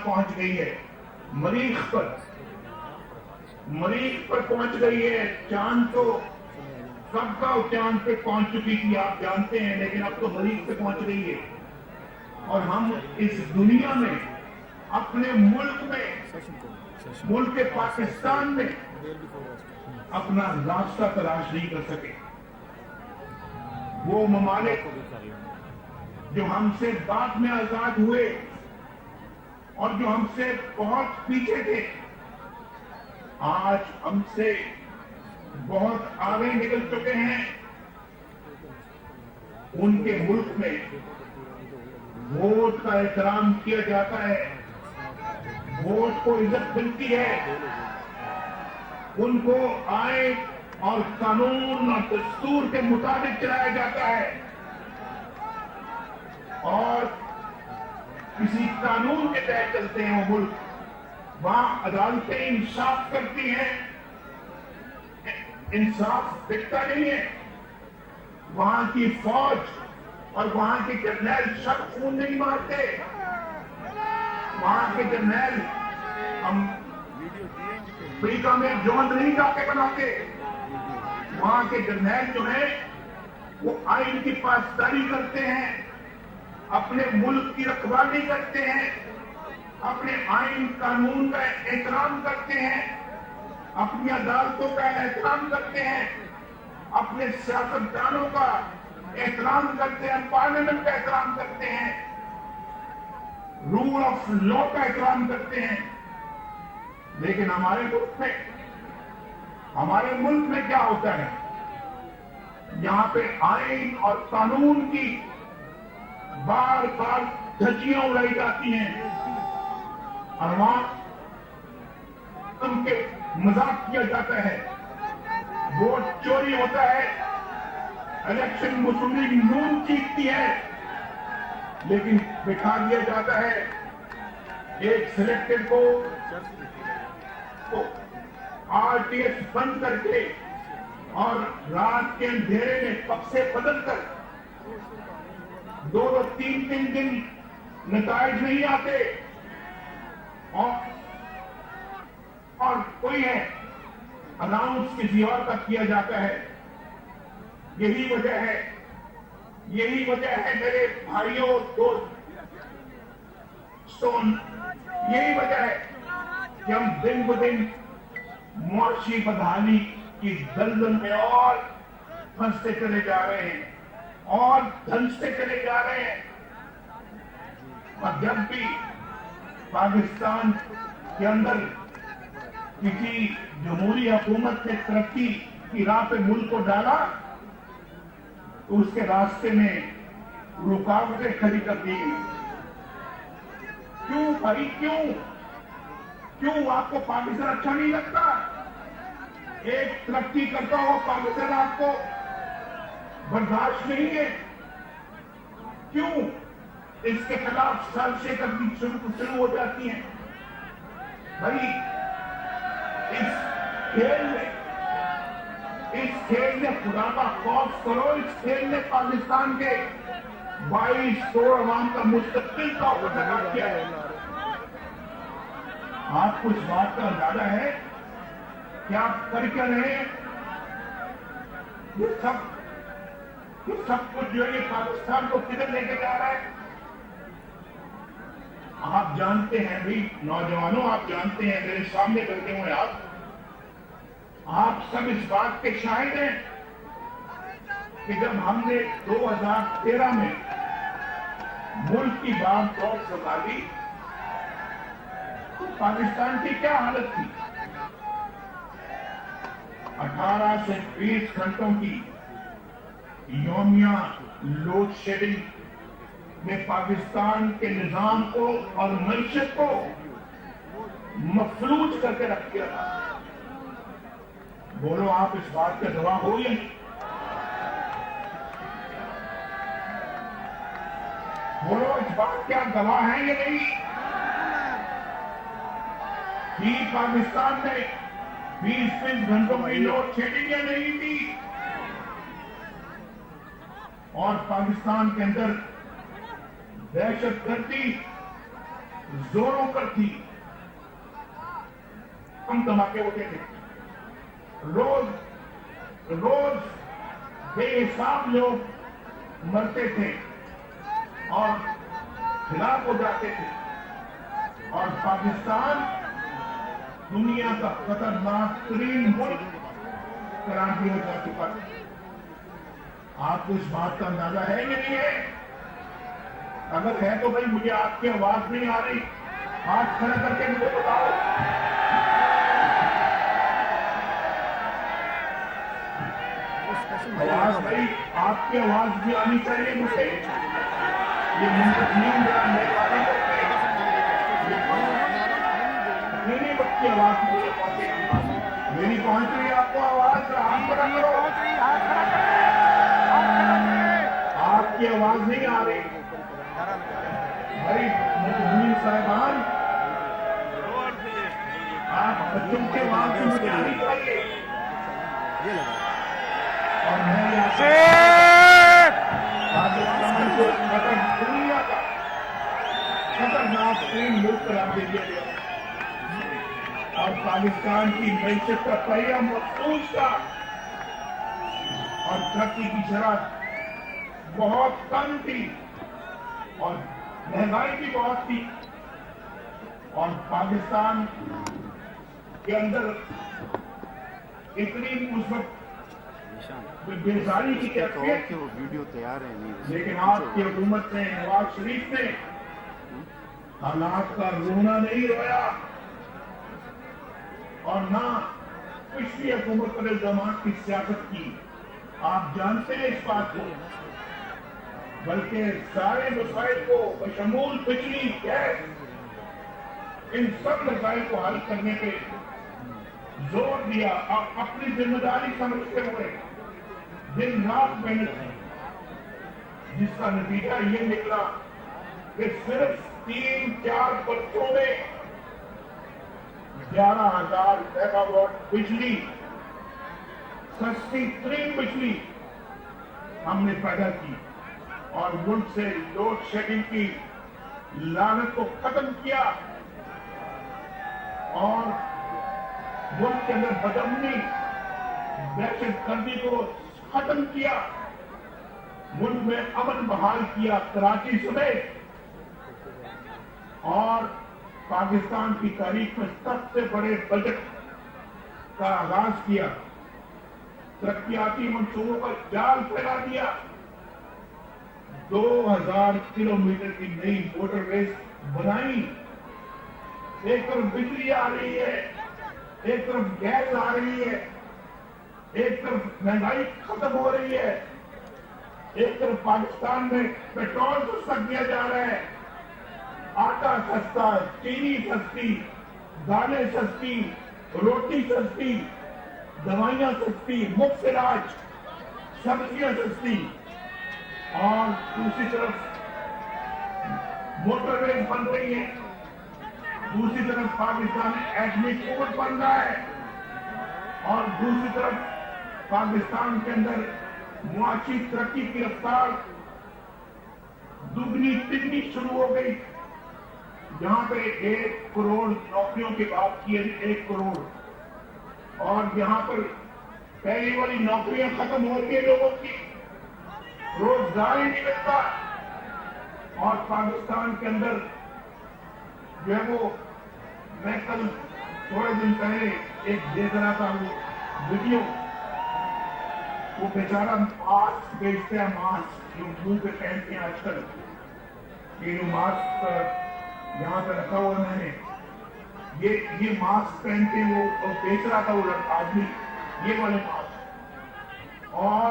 پہنچ گئی ہے، مریخ پر پہنچ گئی ہے. چاند تو کب کا چاند پہ پہنچ چکی تھی آپ جانتے ہیں، لیکن اب تو مریخ پہ پہنچ گئی ہے. اور ہم اس دنیا میں اپنے ملک پاکستان میں اپنا راستہ تلاش نہیں کر سکے. وہ ممالک جو ہم سے بعد میں آزاد ہوئے اور جو ہم سے بہت پیچھے تھے، آج ہم سے بہت آگے نکل چکے ہیں. ان کے ملک میں ووٹ کا احترام کیا جاتا ہے، ووٹ کو عزت ملتی ہے، ان کو آئین اور قانون اور دستور کے مطابق چلایا جاتا ہے، اور کسی قانون کے تحت چلتے ہیں وہ ملک. وہاں عدالتیں انصاف کرتی ہیں، انصاف دکھتا نہیں ہے. وہاں کی فوج اور وہاں کے جرنیل سب خون نہیں مارتے. وہاں کے جرنیل امریکہ میں جون نہیں جا کے بناتے. وہاں کے جرنیل جو ہیں وہ آئین کی پاسداری کرتے ہیں، اپنے ملک کی رکھوالی کرتے ہیں، اپنے آئین قانون کا احترام کرتے ہیں، اپنی عدالتوں کا احترام کرتے ہیں، اپنے سیاستدانوں کا احترام کرتے ہیں، پارلیمنٹ کا احترام کرتے ہیں، رول آف لا کا احترام کرتے ہیں. لیکن ہمارے ملک میں کیا ہوتا ہے؟ یہاں پہ آئین اور قانون کی بار بار دھجیاں اڑائی جاتی ہیں، عوام کے مذاق کیا جاتا ہے، ووٹ چوری ہوتا ہے، الیکشن مسلم نون جیتتی ہے، لیکن بٹھا دیا جاتا ہے ایک سلیکٹڈ کو آر ٹی ایس بند کر کے اور رات کے اندھیرے میں پکسے بدل کر 2-3 دن نتائج نہیں آتے اور کوئی ہے اناؤنس کسی اور کا کیا جاتا ہے. یہی وجہ ہے میرے بھائیوں دوستوں، یہی وجہ ہے کہ ہم دن بدن معاشی بدحالی کی دلدل میں اور پھنستے چلے جا رہے ہیں اور دھنستے چلے جا رہے ہیں. اور جب بھی پاکستان کے اندر کسی جمہوری حکومت نے ترقی کی راہ پہ ملک کو ڈالا تو اس کے راستے میں رکاوٹیں کھڑی کر دی. کیوں بھائی، کیوں آپ کو پاکستان اچھا نہیں لگتا؟ ایک ترقی کرتا ہوا پاکستان آپ کو برداشت نہیں ہے؟ کیوں اس کے خلاف سازشیں کرنی شروع ہو جاتی ہیں؟ بھائی اس کھیل میں خدا کا خوف کرو. اس کھیل میں پاکستان کے 22 کروڑ عوام کا مستقبل کا خطرہ کیا ہے. آپ کو اس بات کا اندازہ ہے کہ آپ کر کیا رہے ہیں؟ یہ سب کچھ جو ہے پاکستان کو کدھر لے کے جا رہا ہے؟ آپ جانتے ہیں بھائی نوجوانوں، آپ جانتے ہیں، میرے سامنے بیٹھے ہوئے آپ سب اس بات کے شاہد ہیں کہ جب ہم نے 2013 میں ملک کی بات دوڑ سنبھالی تو پاکستان کی کیا حالت تھی؟ 18 سے 20 گھنٹوں کی یومیہ لوڈ شیڈنگ میں پاکستان کے نظام کو اور معیشت کو مفلوج کر کے رکھ دیا تھا. بولو آپ اس بات کے گواہ ہو یا نہیں؟ بولو اس بات کے آپ گواہ ہیں یا نہیں؟ پاکستان میں 20 گھنٹوں کی لوڈ شیڈنگ یا نہیں تھی؟ اور پاکستان کے اندر دہشت گردی जोरों पर थी, हम धमाके होते थे, रोज रोज बेहिसाब लोग मरते थे और खिलाफ हो जाते थे, और पाकिस्तान दुनिया का खतरनाक तरीन मुल्क करार दिया जा चुका है। आपको इस बात का अंदाजा है कि नहीं है? अगर है तो भाई मुझे आपकी आवाज नहीं आ रही, हाथ खड़ा करके मुझे बताओ। आवाज भाई, आपकी आवाज भी आनी चाहिए मुझे। ये नींद मेहरबानी करके मेरी बच्ची आवाज मुझे पहुंचे, मेरी पहुंच रही है आपको आवाज? हाथ खड़ा करो। आपकी आवाज नहीं आ रही भाई। मुख्तार साहबान, आप बच्चों की आवाज तो मुझे आनी चाहिए। और मैं पाकिस्तान को दुनिया का खतरनाक तरीन मुल्क करार दे दिया गया, और पाकिस्तान की मैशत का पहिया महफूज था, और तरक्की की शरह बहुत कम थी, और महंगाई भी बहुत थी, और पाकिस्तान के अंदर इतनी उस वक्त बेजारी की कैफियत, वो वीडियो तैयार है नहीं, लेकिन आपकी हुकूमत ने, नवाज शरीफ ने हालात का रोना नहीं रोया, और ना पिछली हुकूमत पर इल्जामात की सियासत की। आप जानते हैं इस बात को, बल्कि सारे मसाइल को बशमूल बिजली, गैस, इन सब मसाइल को हल करने पे जोर दिया, अपनी जिम्मेदारी समझते हुए दिन रात मेहनत की, जिसका नतीजा ये निकला कि सिर्फ 3-4 वर्षों में 11,000 मेगावाट बिजली, सस्ती तरीन बिजली हमने पैदा की, और मुल्क से लोड शेडिंग की लानत को खत्म किया, और मुल्क के अंदर बदअमनी, दहशतगर्दी को खत्म किया, मुल्क में अमन बहाल किया, कराची समेत, और पाकिस्तान की तारीख में सबसे बड़े बजट का आगाज किया, तरक्याती मंसूबों का जाल फैला दिया, 2000 किलोमीटर की नई मोटरवेज बनाई। एक तरफ बिजली आ रही है, एक तरफ गैस आ रही है, एक तरफ महंगाई खत्म हो रही है, एक तरफ पाकिस्तान में पेट्रोल सस्ता किया जा रहा है, आटा सस्ता, चीनी सस्ती, दालें सस्ती, रोटी सस्ती, दवाइयां सस्ती, मुफ्त इलाज, सब्जियां सस्ती, और दूसरी तरफ मोटरवेज बन रही है, दूसरी तरफ पाकिस्तान एटमी पोर्ट बन रहा है, और दूसरी तरफ पाकिस्तान के अंदर मुआशी तरक्की की रफ्तार दुगनी तिगनी शुरू हो गई। जहां पे 1 करोड़ नौकरियों की बात की है, 1 करोड़, और यहां पर पहली वाली नौकरियां खत्म हो रही है, लोगों की रोजगार ही नहीं मिलता, और पाकिस्तान के अंदर जो है वो, मैं कल थोड़े दिन पहले एक देख रहा था वो वीडियो, वो बेचारा मास्क बेचते हैं, मास्क जो मुंह पे पहनते हैं आजकल, ये जो मास्क यहाँ पे रखा हुआ मैंने, ये मास्क पहन के वो बेच रहा था वो आदमी, ये वाले मास्क, और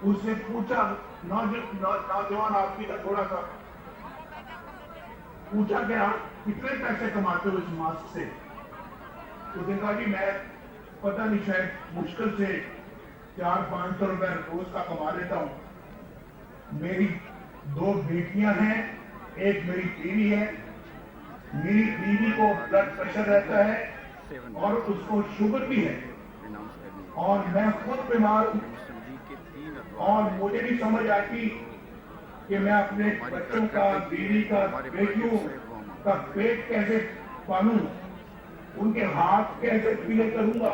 उससे पूछा, नौजवान आदमी का थोड़ा सा पूछा कि आप कितने पैसे कमाते हो इस मास्क से? उसने कहा कि मैं पता नहीं, शायद मुश्किल से 400-500 रुपए रोज का कमा लेता हूं। मेरी 2 बेटियां हैं, एक मेरी बीवी है, मेरी बीवी को ब्लड प्रेशर रहता है और उसको शुगर भी है, और मैं खुद बीमार हूं, और मुझे भी समझ आती कि मैं अपने बच्चों का, बीवी का, बेटियों का पेट कैसे पालूं, उनके हाथ कैसे पीले करूंगा,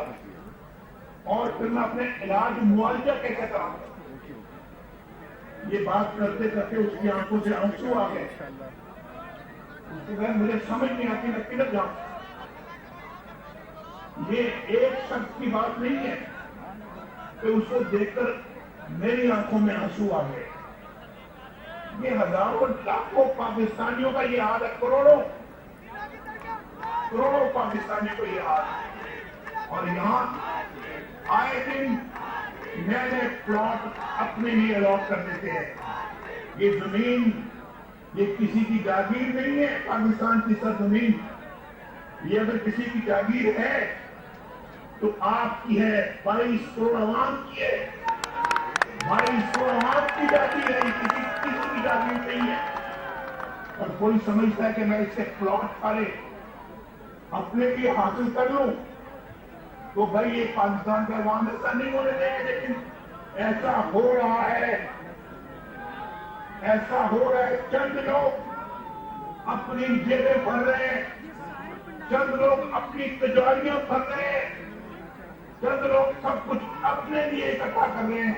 और फिर मैं अपने इलाज मुआवजा कैसे कराऊंगा। ये बात करते करते उसकी आंखों से आंसू आ गए। उसको कहा मुझे समझ नहीं आती मैं किधर जाऊं। ये एक शख्स की बात नहीं है कि उसको देखकर मेरी आंखों में आंसू आ गए। ये हजारों लाखों पाकिस्तानियों का ये हाल है, करोड़ों पाकिस्तानियों को ये हाल है। और यहाँ आए दिन नए नए प्लॉट अपने लिए अलॉट कर देते हैं। ये जमीन ये किसी की जागीर नहीं है, पाकिस्तान की सरजमीन। ये अगर किसी की जागीर है तो आपकी है, 22 करोड़ आवाम की है। 22 करोड़ आवाम की जागीर है, किसी की जागीर नहीं है। और कोई समझता है कि मैं इससे प्लॉट सारे अपने लिए हासिल कर लूं, तो भाई ये पाकिस्तान का अवाम ऐसा नहीं होने देंगे। लेकिन ऐसा हो रहा है, ऐसा हो रहा है। चंद लोग अपनी जेबें भर रहे हैं, चंद लोग अपनी तिजोरियां भर रहे हैं, चंद लोग सब कुछ अपने लिए इकट्ठा कर रहे हैं।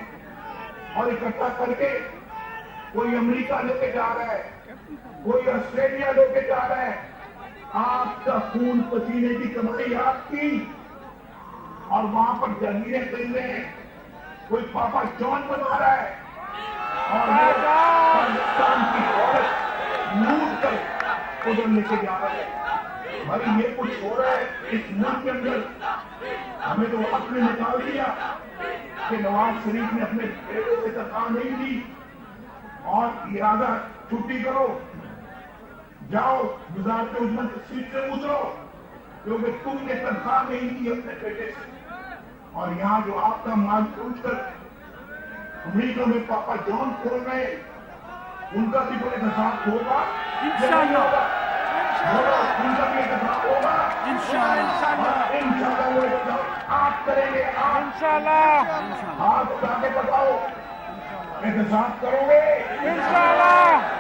और इकट्ठा करके कोई अमेरिका लेके जा रहा है, कोई ऑस्ट्रेलिया लेके जा रहा है। आपका खून पसीने की कमाई आपकी, और वहां पर जंगीरें खरीद रहे हैं। कोई पापा जॉन बना रहा है और पाकिस्तान की औरत लूट कर उधर लेके जा रहा है। भाई ये कुछ हो रहा है इस मुल्क के अंदर। हमें तो आपने निकाल दिया कि नवाज शरीफ ने अपने बेटे से तनख्वाह नहीं दी और लिहाजा छुट्टी करो, जाओ गुजरात के उजमन सीट से उतरो, क्योंकि तुमने तनख्वाह नहीं दी अपने बेटे से। और यहाँ जो आपका माल छूट कर अमेरिका में पापा जॉन खोल रहे, उनका भी कोई एहसास होगा, उनका भी एहसास होगा इंशाल्लाह। वो एहसास आप करेंगे, आप इंशाल्लाह हाथ उठा के बताओ एहसास करोगे इंशाल्लाह।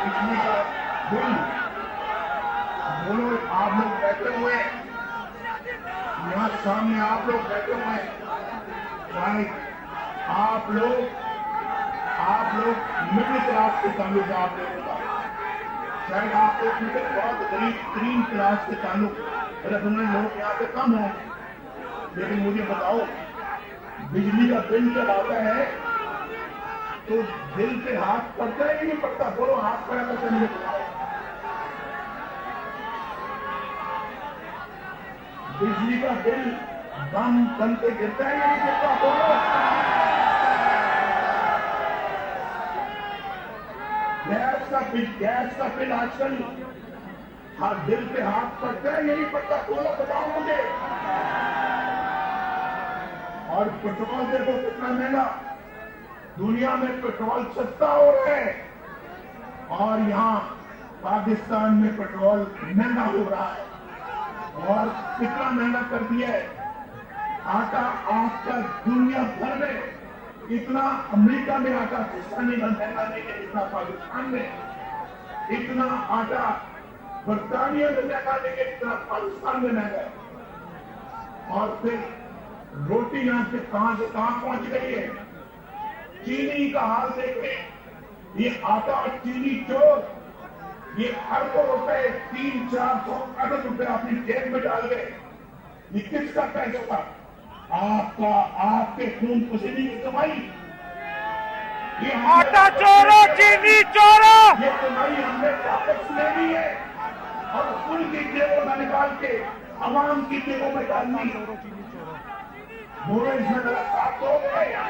बिजली का बिल बोलो, आप लोग बैठे हुए यहाँ सामने, आप लोग बैठे हुए शायद आप लोग मिडिल क्लास के ताल्लुक, आप लोगों का शायद आप लोग बहुत गरीब तरीन क्लास के ताल्लुक रखने लोग यहाँ पे कम हो। लेकिन मुझे बताओ, बिजली का बिल जब आता है तो दिल पे हाथ पड़ता है कि नहीं पड़ता? बोलो, हाथ खड़ा करके मुझे बताओ। बिजली का बिल बम पे गिरता है या नहीं गिरता? बोलो। गैस का बिल आजकल दिल पे हाथ पड़ता है या नहीं पड़ता? बोलो, बताओ मुझे। और पेट्रोल देखो कितना महंगा, दुनिया में पेट्रोल सस्ता हो रहा है और यहाँ पाकिस्तान में पेट्रोल महंगा हो रहा है। और कितना महंगा कर दिया है आटा। आपका दुनिया भर में इतना अमेरिका में आटा सस्ता नहीं महंगा नहीं है जितना पाकिस्तान में। इतना आटा बरतानिया में महंगा नहीं है जितना पाकिस्तान में महंगा है। और फिर रोटी यहाँ से कहां पहुंच गई है। चीनी का हाल देखें, ये आटा और चीनी चोर, ये अरबों रुपए 300-400 अरब रुपए अपनी जेब में डाल गए। ये किसका पैसा था? आपका, आपके खून पसीने की कमाई। ये आटा चोरो, चीनी चोरो, ये कमाई हमने वापस लेनी है और उनकी जेबों में निकाल के अवाम की जेबों में डालनी। बोलो, इसमें मेरा साथ हो गया।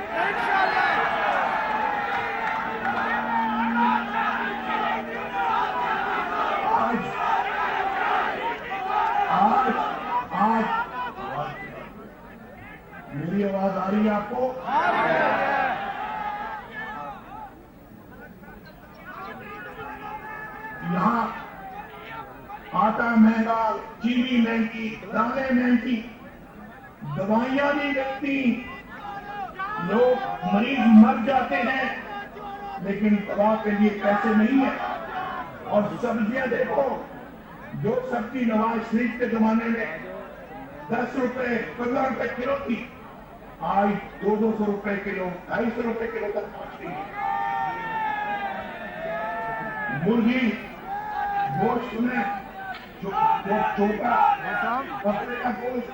आज मेरी आवाज आ रही है आपको? आटा महंगा, चीनी महंगी, दालें महंगी, दवाइयां नहीं मिलती, लोग मरीज मर जाते हैं, लेकिन दवा के लिए पैसे नहीं है। और सब्जियां देखो, जो सब्जी नवाज शरीफ के जमाने में 10 रुपए 15 रुपए किलो थी, आज 200 रुपए किलो, 250 रुपए किलो तक पहुंच गई है। मुर्गी गोश्त में जो छोटा बकरे का गोश्त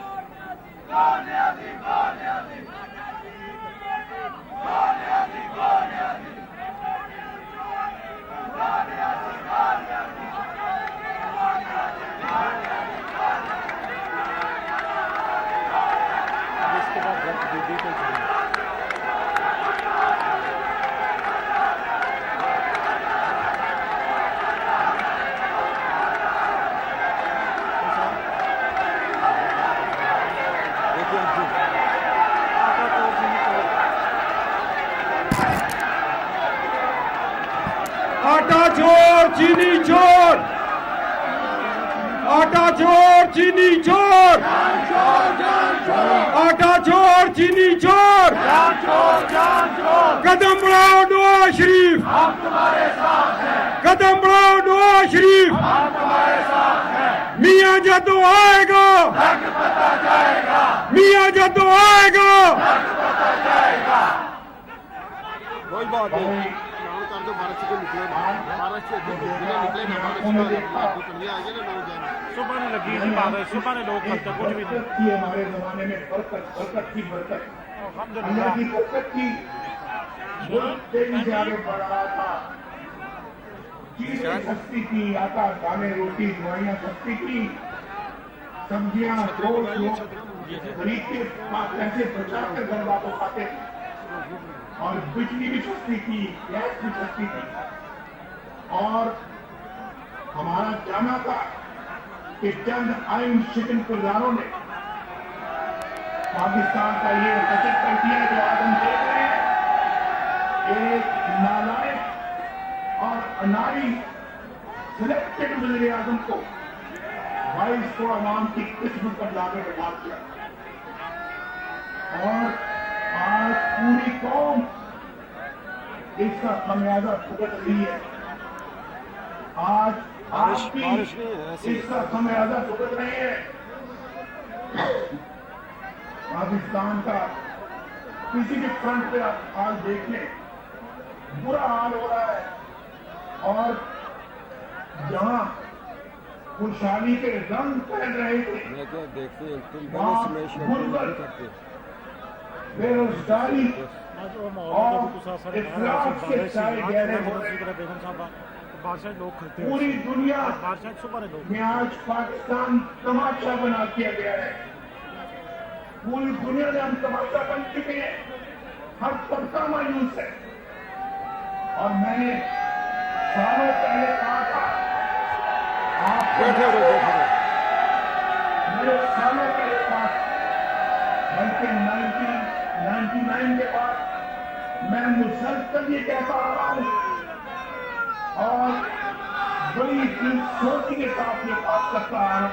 आटा चोर चीनी चोर, आटा चोर चीनी चोर, आटा चोर चीनी चोर, कदम बढ़ाओ नवाज शरीफ, कदम बढ़ाओ नवाज शरीफ, मियां जदों आएगा, मियां जदों आएगा। कोई बात नहीं, कर दो। 12 से निकले, 12 से निकले ना, 12 से सुबह ने लगी थी बारिश, सुबह ने लोग करते कुछ भी नहीं थी। हमारे जमाने में बरकत की बरकत, अल्लाह की बरकत की, मुल्क तेजी से आगे बढ़ रहा था, चीजें सस्ती थी, आटा दालें रोटी दवाइयां सस्ती थी, सब्जियां लोग गरीब के पास पैसे बचा कर घर वापस खाते थे, और बिजली भी सस्ती थी, गैस भी सस्ती थी। और हमारा कहना था कि चंद आइन शिकन किरदारों ने पाकिस्तान का ये बचत कर दिया जो आज हम देख रहे हैं। एक नालायक और अनाड़ी सिलेक्टेड वज़ीर आज़म को 22 को अवाम की किस्मत पर लाके बैठा दिया, और आज पूरी कौम इसका खमियाजा भुगत रही है। आज इसका खमियाजा भुगत रही है। पाकिस्तान का किसी भी फ्रंट पे आप आज देख लें, बुरा हाल हो रहा है, और जहां खुशहाली के रंग पहन रहे थे वहां गुर्बत, बेरोजगारी और इखलाक के साए गहरे हो रहे हैं। पूरी दुनिया में आज पाकिस्तान तमाशा बना दिया गया है। पूरी दुनिया में हम तमाशा बन चुके हैं, हर तबका मायूस है। और मैंने सालों पहले कहा था, मेरे सालों पहले कहा, बल्कि 1999 के बाद मैं मुसलसल ये कहता रहा हूं, और बड़ी दिलसोची के साथ ये बात करता है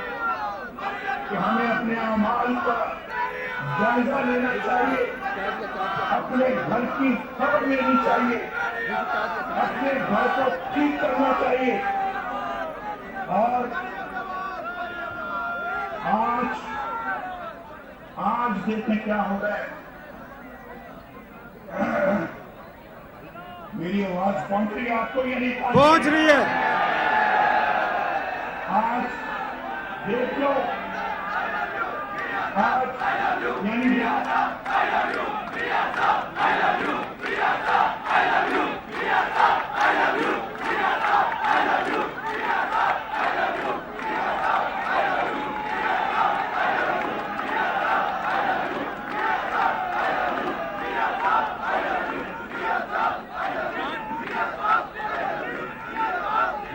कि हमें अपने अमाल का जायजा लेना चाहिए, अपने घर की खबर लेनी चाहिए, अपने घर को ठीक करना चाहिए। और आज देखें क्या हो रहा है। मेरी आवाज पहुंच रही है आपको या नहीं पहुंच रही है? आज देख लो, आज यानी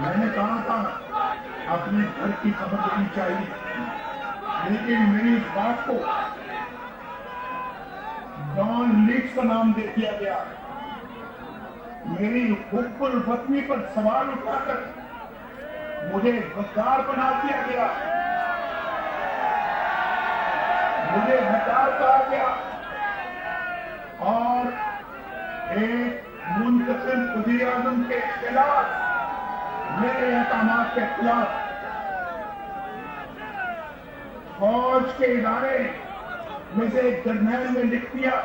मैंने कहा था अपने घर की खबर लेनी चाहिए, लेकिन मेरी इस बात को डॉन लीक्स का नाम दे दिया गया। मेरी हुब्बुल वतनी पर सवाल उठाकर मुझे गद्दार बना दिया गया, मुझे गद्दार कहा गया और एक मुंतखब वज़ीर-ए-आज़म के खिलाफ, मेरे अहकामात के खिलाफ फौज के इदारे में से एक जर्नल ने लिख दिया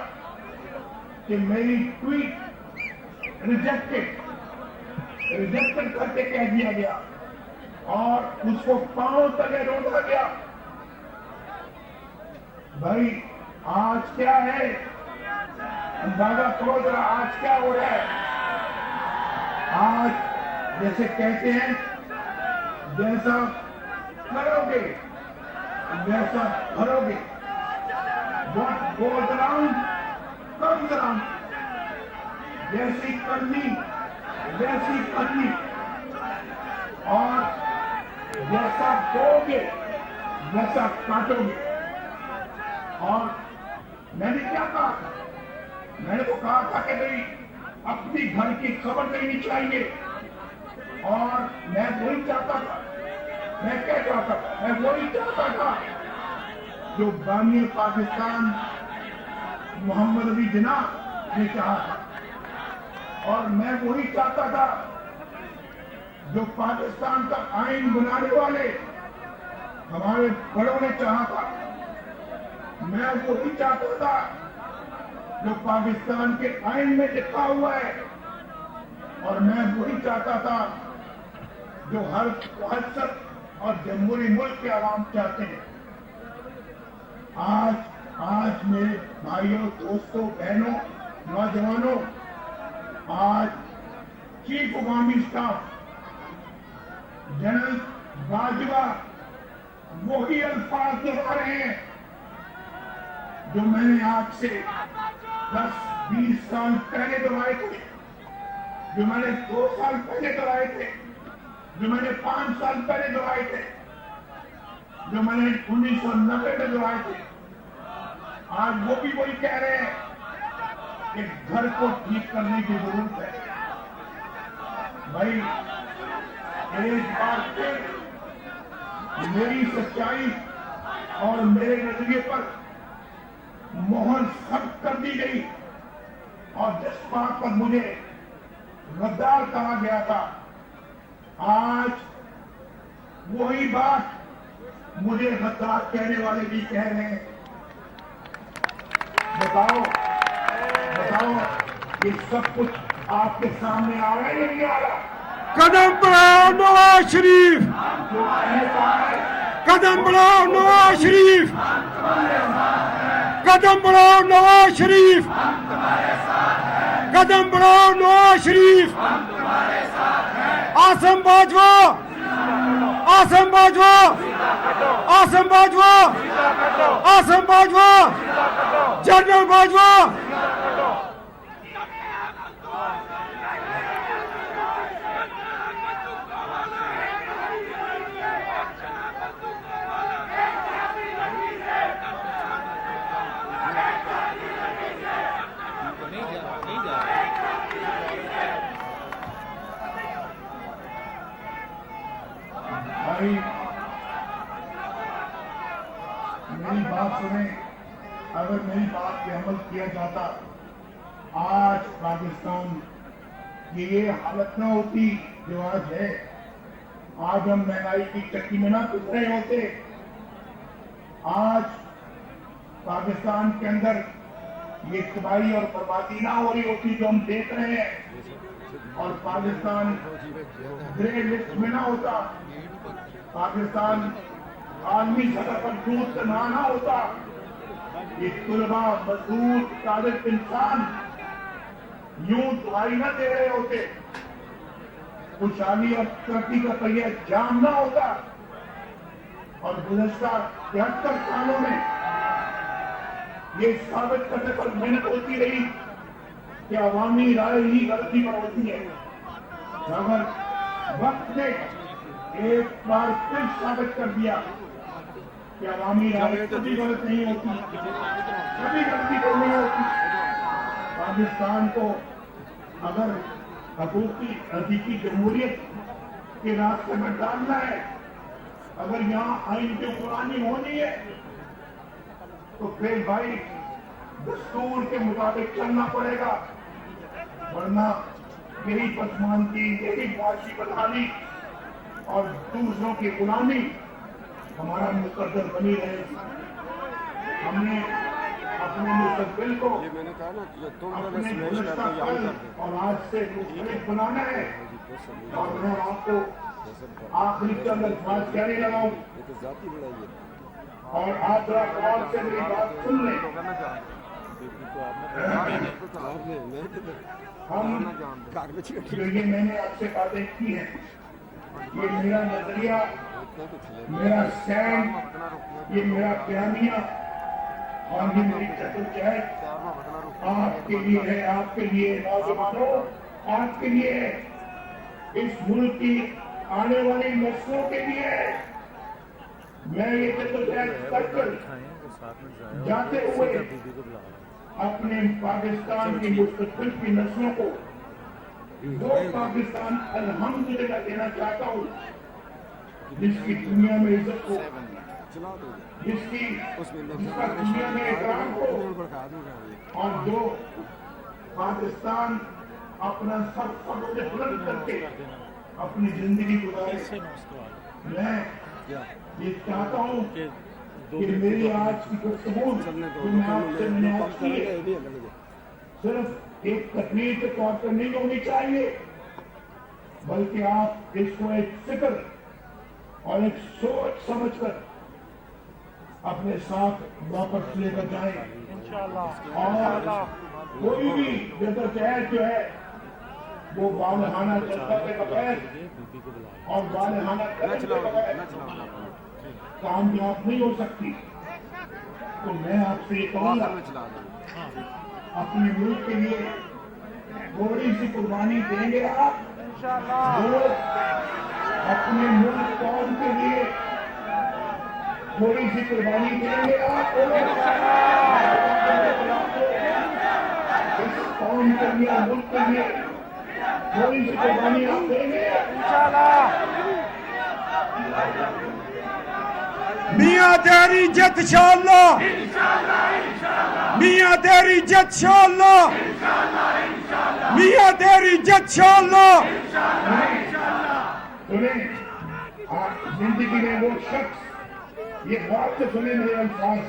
कि मेरी ट्वीट रिजेक्टेड करके कह दिया गया और उसको पांव तले रोका गया। भाई आज क्या है, अंदाजा करो जरा, आज क्या हो रहा है। आज जैसे कहते हैं, जैसा करोगे वैसा भरोगे। What goes around comes around। जैसी करनी वैसी करनी, और जैसा बोगे वैसा काटोगे। और मैंने क्या कहा, मैंने तो कहा था कि भाई अपनी घर की खबर लेनी चाहिए, और मैं वही चाहता था, मैं क्या चाहता था, मैं वही चाहता था जो बानी पाकिस्तान मोहम्मद अली जिन्ना ने चाहा था, और मैं वही चाहता था जो पाकिस्तान का आइन बनाने वाले हमारे बड़ों ने चाहा था। मैं वही चाहता था जो पाकिस्तान के आइन में लिखा हुआ है, और मैं वही चाहता था जो हर मुहज्जब और जमहूरी मुल्क के आवाम चाहते हैं। आज मेरे भाइयों, दोस्तों, बहनों, नौजवानों, आज chief of army staff general Bajwa वही अल्फाज दोहरा रहे हैं जो मैंने आज से 10-20 साल पहले दोहराए थे, जो मैंने 2 साल पहले दोहराए थे, जो मैंने 5 साल पहले दोहराए थे, जो मैंने 1990 में दोहराए थे। आज वो भी वही कह रहे हैं कि घर को ठीक करने की जरूरत है। भाई एक बार फिर मेरी सच्चाई और मेरे नजरिए पर मोहर सख्त कर दी गई, और जिस बात पर मुझे गद्दार कहा गया था, आज वही बात मुझे गद्दार कहने वाले भी कह रहे हैं। बताओ ये सब कुछ आपके सामने आ रहा है या नहीं आ रहा? कदम बढ़ाओ नवाज शरीफ, जो मैंने कहा है, कदम बढ़ाओ नवाज शरीफ, कदम बढ़ाओ नवाज शरीफ, कदम बढ़ाओ नवाज शरीफ। आसम बाजवा, आसम बाजवा, आसम बाजवा, आसम बाजवा, जनरल बाजवा। भाई मेरी बात सुने, अगर मेरी बात पे अमल किया जाता, आज पाकिस्तान की ये हालत न होती जो आज है। आज हम महंगाई की चक्की में ना पिस रहे होते। आज पाकिस्तान के अंदर ये तबाही और बर्बादी ना हो रही होती जो हम देख रहे हैं, और पाकिस्तान ग्रे लिस्ट में ना होता, पाकिस्तान आलमी सतह पर दूध का ना होता, ये तुलबा, मजदूर, तालिब इंसान यूं दुआई न दे रहे होते, खुशहाली और तरक्की का पहिया जाम ना होता। और गुज़श्ता 73 सालों में ये साबित करने पर मेहनत होती रही कि अवामी राय ही गलती पर होती है। अगर वक्त ने एक बार फिर साबित कर दिया कि अवामी राय कभी गलत नहीं होती, कभी गलती तो नहीं होती। पाकिस्तान को अगर हकूकी हकीकी जमहूरियत के रास्ते में डालना है। अगर यहाँ आइन की कुरानी होनी है तो फिर भाई दस्तूर के मुताबिक चलना पड़ेगा, वरना यही पसमानगी, यही मुआशी बदहाली और दूसरों की गुलामी हमारा मुकद्दर बनी रहेगी। हमने अपने मुस्तकबिल को ये मैंने कहा ना कि तुम अपने स्मैश गुज़श्ता करके यहाँ कल कर दे। और आज से मुख्तलिफ बनाना है। और मैं आपको आखिरी चंद अल्फाज क्या नहीं लगाऊं, ये तो जाती लड़ाई है। और आप जरा गौर से मेरी बात सुन लें। हम जो ये मैंने आपसे बातें की हैं, ये मेरा नजरिया, मेरा स्टैंड, ये मेरा बयानिया और ये मेरी जद्दोजहद आपके लिए है, आपके लिए नौजवानों, आपके लिए है, इस मुल्क की आने वाली नस्लों के लिए है। मैं ये जद्दोजहद कर जाते हुए अपने पाकिस्तान की मुस्तकबिल की नस्लों को वो पाकिस्तान अल्हम्दुलिल्लाह देना चाहता हूँ जिसकी दुनिया में इज्जत हो, जिसका दुनिया में इकराम हो, और जो पाकिस्तान अपना सर फख्र बुलंद करके अपनी जिंदगी गुजारे। मैं ये चाहता हूँ कि मेरी आज की गुफ्तगू जो मैं आपसे मैंने आज की है, सिर्फ एक तकरीर के तौर पर नहीं होनी चाहिए, बल्कि आप इसको एक फिक्र और एक सोच समझकर अपने साथ वापस लेकर जाएं। और कोई भी जद्दोजहद जो है वो बालहाना जनता के बगैर और बालहाना कदम के बगैर कामयाब नहीं हो सकती। तो मैं आपसे ये कहूँगा, अपने मुल्क के लिए थोड़ी सी कुर्बानी देंगे आप, वो अपने मुल्क कौम के लिए थोड़ी सी कुर्बानी देंगे आप, इस कौम के लिए, मुल्क के लिए थोड़ी सी कुर्बानी आप देंगे। मियां तेरी जित इंशाअल्लाह, मियां तेरी जित इंशाअल्लाह, मियां तेरी जित इंशाअल्लाह। सुने, आप जिंदगी में वो शख्स, ये बात तो सुने मेरे अल्फाज,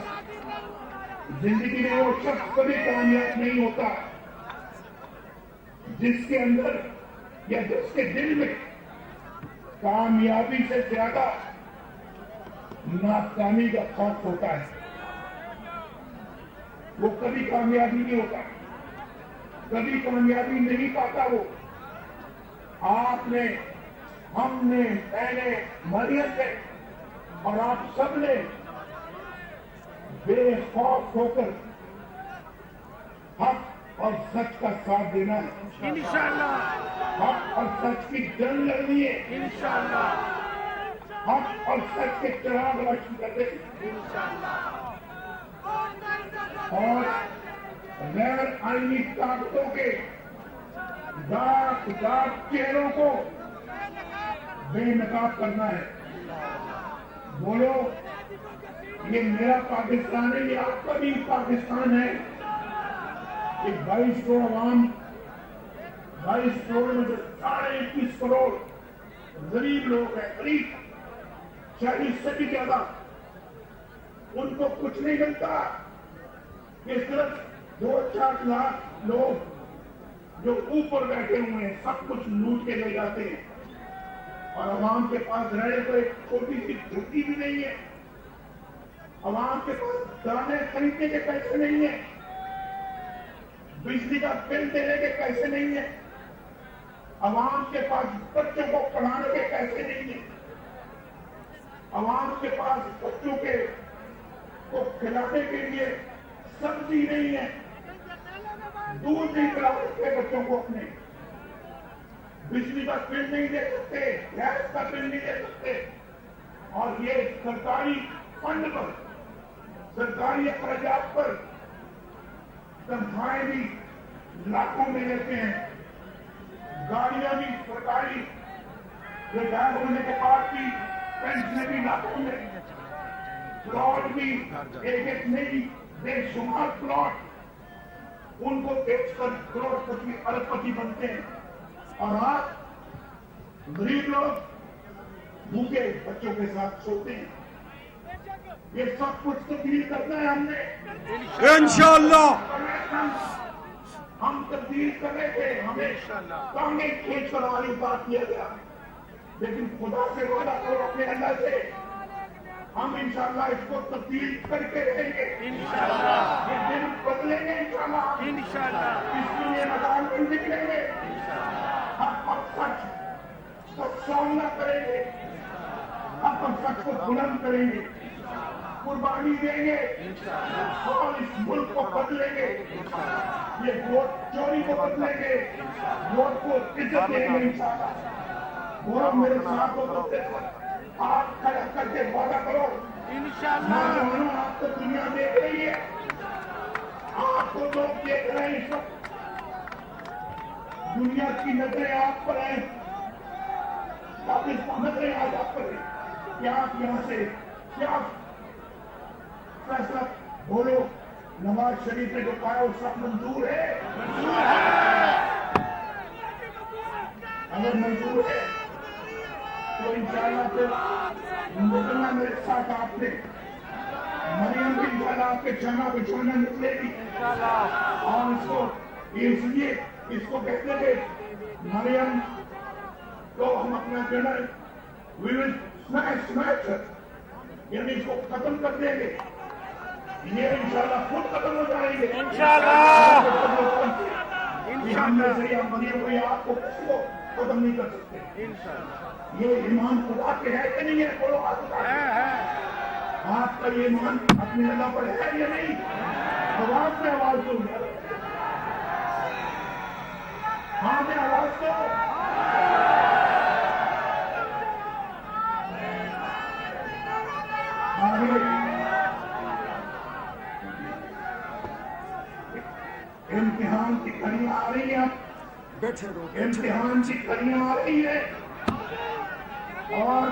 जिंदगी में वो शख्स कभी कामयाब नहीं होता जिसके अंदर या जिसके दिल में कामयाबी से ज्यादा नाकामी का खौफ होता है। वो कभी कामयाबी नहीं होता, कभी कामयाबी नहीं पाता। वो आपने, हमने, मैंने, मरियम ने और आप सब ने बेखौफ होकर हक और सच का साथ देना है इंशाअल्लाह। हक और सच की जंग लड़नी है इंशाअल्लाह। हक और सच के चिराग रोशन करने और गैर आईनी ताकतों के दाग चेहरों को बेनकाब करना है। बोलो, ये मेरा पाकिस्तान है, ये आपका भी पाकिस्तान है। ये 22 करोड़ आवाम, 22 करोड़ में से 21.5 करोड़ गरीब लोग हैं, गरीब 40 से भी ज्यादा, उनको कुछ नहीं मिलता। ये सिर्फ 2-4 लाख लोग जो ऊपर बैठे हुए हैं सब कुछ लूट के ले जाते हैं, और आवाम के पास रहने को एक छोटी सी झुग्गी भी नहीं है। आवाम के पास दाने खरीदने के पैसे नहीं है, बिजली का बिल देने के पैसे नहीं है, आवाम के पास बच्चों को पढ़ाने के पैसे नहीं है, आवाम के पास बच्चों के को खिलाने के लिए सब्जी नहीं है, दूध नहीं पिला सकते बच्चों को अपने, बिजली का बिल नहीं दे सकते, गैस का बिल नहीं दे सकते, और ये सरकारी फंड पर, सरकारी अखराजात पर तनख्वाहें भी लाखों में लेते हैं, गाड़ियां भी सरकारी रिटायर होने के बाद भी पेंशन भी लाखों में, प्लॉट भी एक एक नहीं बेशुमार प्लॉट उनको बेचकर करोड़पति अरबपति बनते हैं, और आज गरीब लोग भूखे बच्चों के साथ सोते हैं। ये सब कुछ तब्दील करना है हमने। इंशाअल्लाह हम तब्दील कर रहे थे, हमें कांगे खींच कर वाली बात किया गया, लेकिन खुदा से वादा करो अपने अल्लाह से, हम इंशाअल्लाह इसको तब्दील करके रहेंगे। ये दिन बदलेंगे इंशाअल्लाह। इसके लिए मैदान में निकलेंगे, हम सच का सामना करेंगे, हम सच को बुलंद करेंगे, कुर्बानी देंगे और इस मुल्क को बदलेंगे। ये वोट चोरी को बदलेंगे, वोट को इज्जत देंगे इंशाअल्लाह। वो मेरे साथ हो तो आप खड़ा करके वादा करो नौजवानों, आपको दुनिया देख रही है, आपको लोग देख रहे हैं, इस वक्त दुनिया की नजरें आप पर है, पाकिस्तान नजरें आज आप पर है। क्या आप यहाँ से क्या फैसला बोलो? नवाज शरीफ ने जो कहा उसका मंजूर है? अगर मंजूर है तो इंशाअल्लाह फिर निकलना मेरे साथ आपने, मरियम भी इंशाअल्लाह आपके चना बिछाना निकलेगी, और इसको इसलिए इसको कहते थे मरियम तो हम अपना कहना we will smash यानी इसको खत्म कर देंगे, ये इंशाअल्लाह खुद खत्म हो जाएंगे इंशाअल्लाह। मरियम को आपको किसको खत्म नहीं कर सकते इंशाअल्लाह। ये ईमान खुदा के है कि नहीं है? बोलो आपका ये ईमान अपनी जगह पर है या नहीं? आवाज में आवाज दो, हाँ में आवाज दो। इम्तिहान की घड़ियां आ रही है, इम्तिहान की घड़ियां आ रही है, और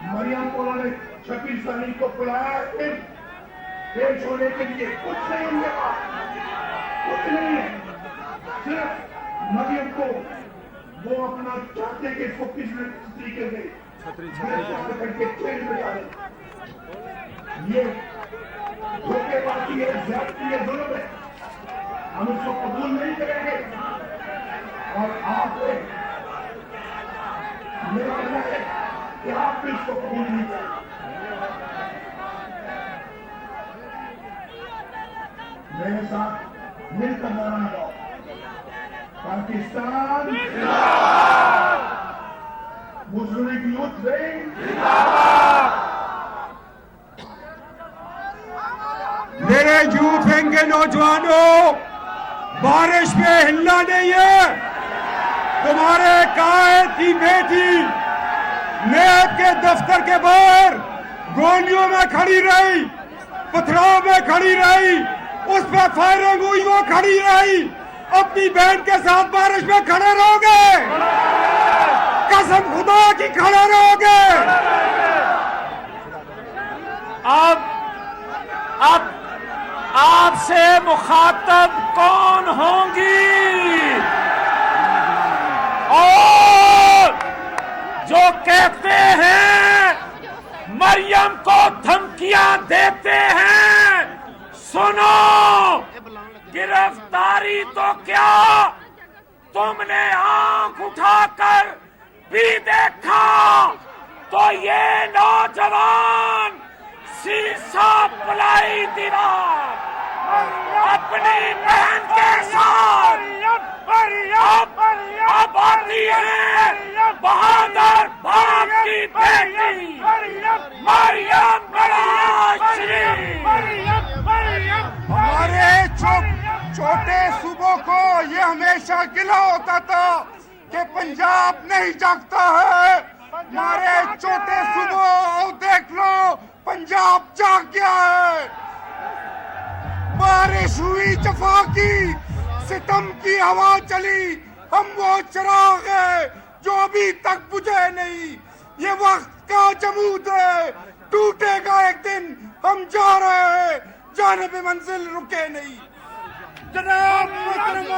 मरियम को उन्होंने 26 तारीख को बुलाया पेश होने के लिए। कुछ नहीं उनके पास, कुछ नहीं है, सिर्फ मरियम को वो अपना चाहते कि इसको किस तरीके से करके जेल में डाले। ये धोखेबाजी है, ज्यादती है, जुल्म है, हम इसको कबूल नहीं करेंगे। और आप मेरा कहना है कि आप भी इसको कबूल नहीं करें। मेरे साथ मिलकर नारा लगाओ, पाकिस्तान मुस्लिम यूथ विंग मेरे यूथ विंग के नौजवानों, बारिश में हिलना नहीं है। तुम्हारे कायद की बेटी नेब के दफ्तर के बाहर गोलियों में खड़ी रही, पथराव में खड़ी रही, उस पर फायरिंग हुई, वो खड़ी रही। अपनी बहन के साथ बारिश में खड़े रहोगे? कसम खुदा की खड़े रहोगे? अब आपसे मुखातब कौन होंगी? और जो कहते हैं मरियम को धमकियां देते हैं, सुनो, गिरफ्तारी तो क्या, तुमने आंख उठाकर भी देखा तो ये नौजवान शीशा पलाई दीवार अपनी बहन के साथ अब आती है बहादुर बाप की बेटी मरियम नवाज शरीफ। हमारे छोटे सूबों को ये हमेशा गिला होता था कि पंजाब नहीं जागता है। हमारे छोटे सूबों, देख लो, पंजाब जाग गया है। बारिश हुई, जफा की, सितम की हवा चली, हम वो चिराग है جو ابھی تک بجھے نہیں. یہ وقت کا جمود ہے, ٹوٹے گا ایک دن, ہم جا رہے ہیں, جانب منزل رکے نہیں. جناب محترم